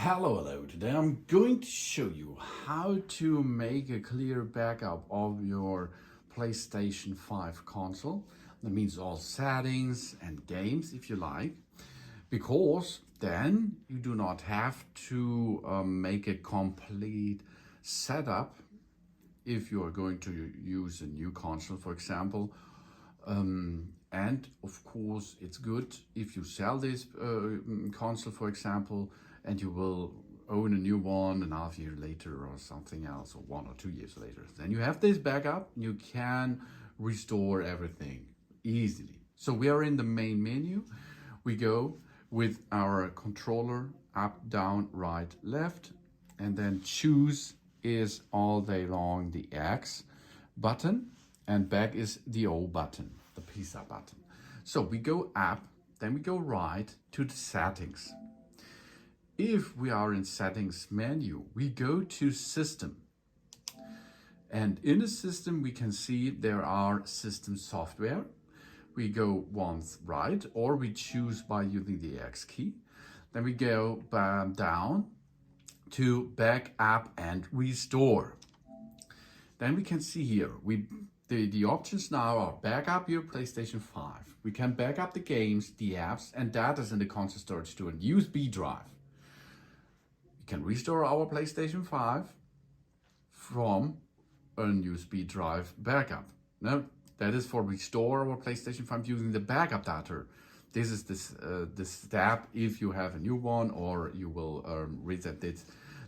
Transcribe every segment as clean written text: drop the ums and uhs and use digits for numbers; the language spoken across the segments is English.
Hello. Today I'm going to show you how to make a clear backup of your PlayStation 5 console. That means all settings and games if you like, because then you do not have to make a complete setup if you are going to use a new console, for example. And of course, it's good if you sell this console, for example, and you will own a new one and a half year later or something else, or 1 or 2 years later. Then you have this backup, you can restore everything easily. So we are in the main menu. We go with our controller up, down, right, left, and then choose is all day long the X button, and back is the O button, the pizza button. So we go up, then we go right to the settings. If we are in settings menu, we go to system. And in the system, we can see there are system software. We go once right, or we choose by using the X key. Then we go down to backup and restore. Then we can see here, the options now are backup your PlayStation 5. We can back up the games, the apps, and data in the console storage to a USB drive. We can restore our PlayStation 5 from a USB drive backup. Now, that is for restore our PlayStation 5 using the backup data. This is this step if you have a new one or you will reset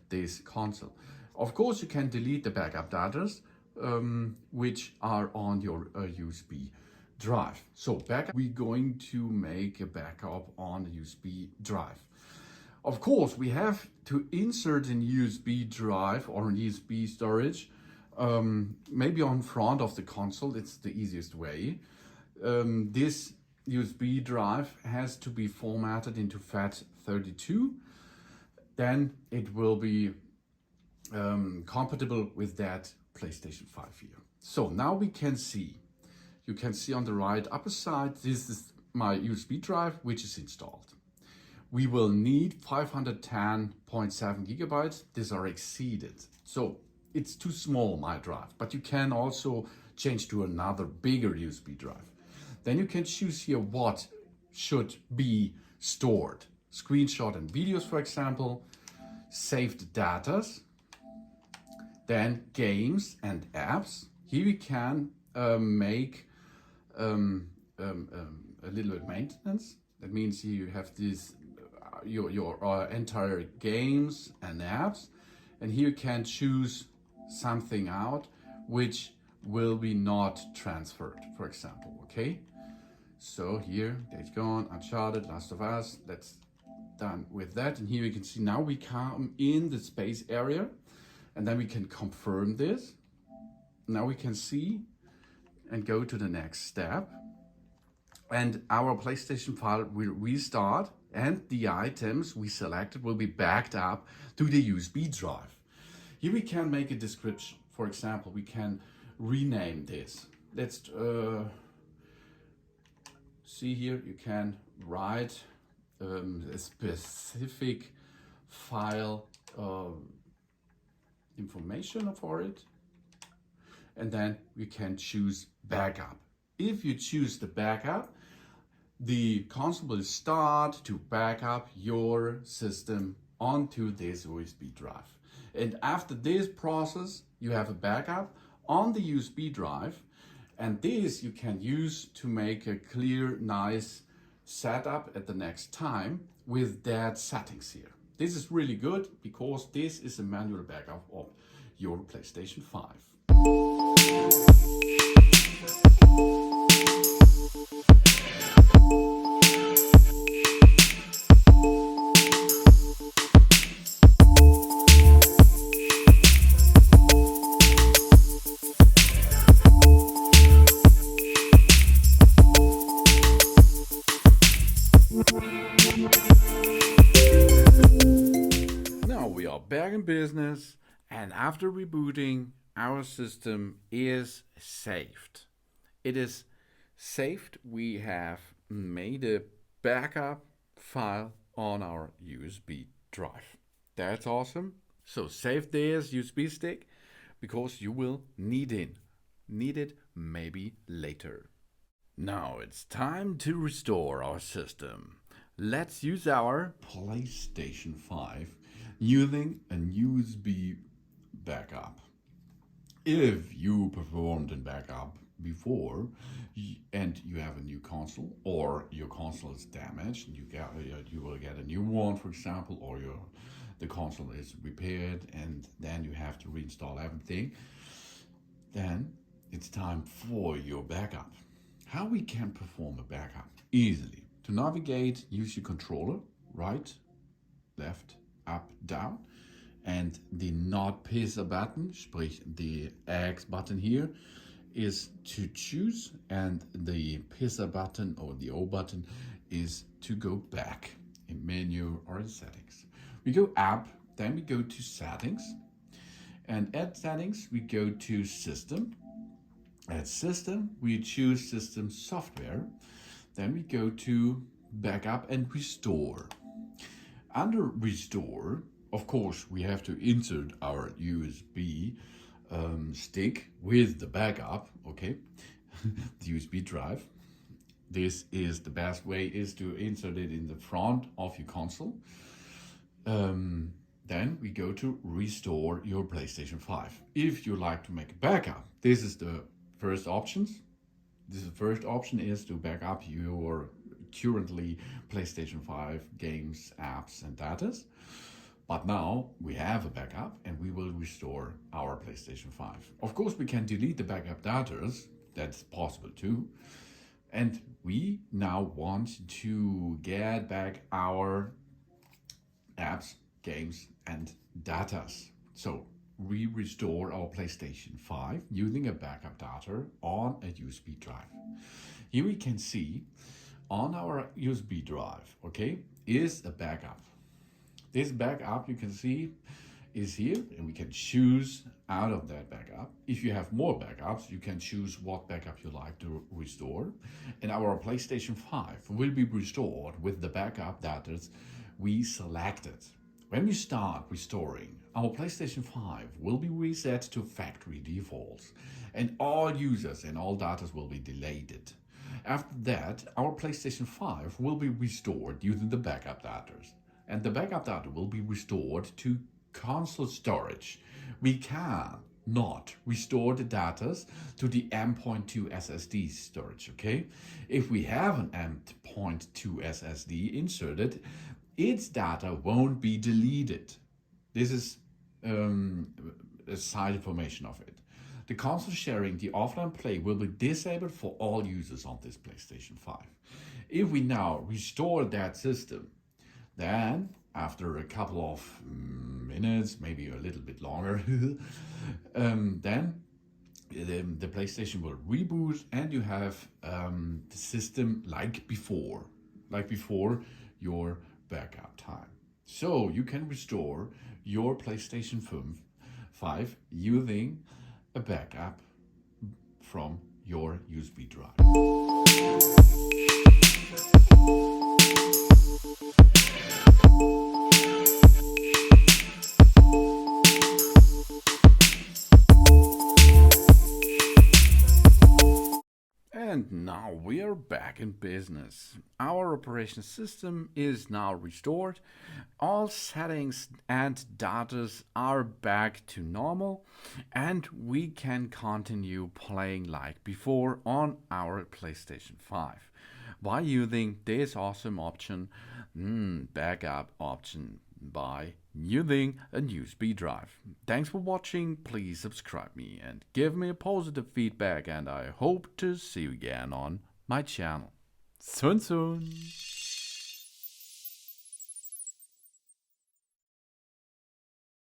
this console. Of course, you can delete the backup data which are on your USB drive. So backup, we're going to make a backup on the USB drive. Of course, we have to insert a USB drive or an USB storage, maybe on front of the console. It's the easiest way. This USB drive has to be formatted into FAT32. Then it will be compatible with that PlayStation 5 here. So now we can see, you can see on the right upper side, this is my USB drive, which is installed. We will need 510.7 gigabytes. These are exceeded. So it's too small, my drive, but you can also change to another bigger USB drive. Then you can choose here what should be stored. Screenshot and videos, for example, saved datas, then games and apps. Here we can make a little bit maintenance. That means here you have this your entire games and apps, and here you can choose something out which will be not transferred, for example. Okay, so here Days Gone, Uncharted, Last of Us, that's done with that. And here you can see now we come in the space area, and then we can confirm this. Now we can see and go to the next step, and our PlayStation 5 will restart, and the items we selected will be backed up to the USB drive. Here we can make a description. For example, we can rename this. Let's see here, you can write a specific file information for it, and then we can choose backup. If you choose the backup, the console will start to back up your system onto this USB drive. And after this process, you have a backup on the USB drive, and this you can use to make a clear, nice setup at the next time with that settings here. This is really good because this is a manual backup of your PlayStation 5. Now we are back in business, and after rebooting, our system is saved. It is saved. We have made a backup file on our USB drive. That's awesome. So save this USB stick because you will need it maybe later. Now it's time to restore our system. Let's use our PlayStation 5 using a USB backup. If you performed a backup before and you have a new console, or your console is damaged and you will get a new one, for example, or the console is repaired and then you have to reinstall everything, then it's time for your backup. How we can perform a backup easily? To navigate, use your controller, right, left, up, down, and the not pisser button, sprich the X button here, is to choose, and the pisser button or the O button is to go back in menu or in settings. We go up, then we go to settings, and at settings we go to system. At system we choose system software, then we go to backup and restore. Under restore, of course, we have to insert our USB stick with the backup, okay, the USB drive. This is the best way, is to insert it in the front of your console. Then we go to restore your PlayStation 5. If you like to make a backup, this is the first options. The first option is to back up your currently PlayStation 5 games, apps, and datas. But now we have a backup and we will restore our PlayStation 5. Of course, we can delete the backup datas, that's possible too. And we now want to get back our apps, games, and datas. So we restore our PlayStation 5 using a backup data on a USB drive. Here we can see on our USB drive, okay, is a backup. This backup, you can see, is here, and we can choose out of that backup. If you have more backups, you can choose what backup you like to restore. And our PlayStation 5 will be restored with the backup that we selected. When we start restoring, our PlayStation 5 will be reset to factory defaults, and all users and all data will be deleted. After that, our PlayStation 5 will be restored using the backup data, and the backup data will be restored to console storage. We can not restore the data to the M.2 SSD storage, okay? If we have an M.2 SSD inserted, its data won't be deleted. This is a side information of it. The console sharing, the offline play, will be disabled for all users on this PlayStation 5. If we now restore that system, then after a couple of minutes, maybe a little bit longer, then the PlayStation will reboot and you have the system like before your backup time. So you can restore your PlayStation 5 using a backup from your USB drive. And now we are back in business. Our operation system is now restored. All settings and data are back to normal, and we can continue playing like before on our PlayStation 5 by using this awesome option, backup option, by using a USB drive. Thanks for watching. Please subscribe me and give me a positive feedback, and I hope to see you again on my channel. Soon.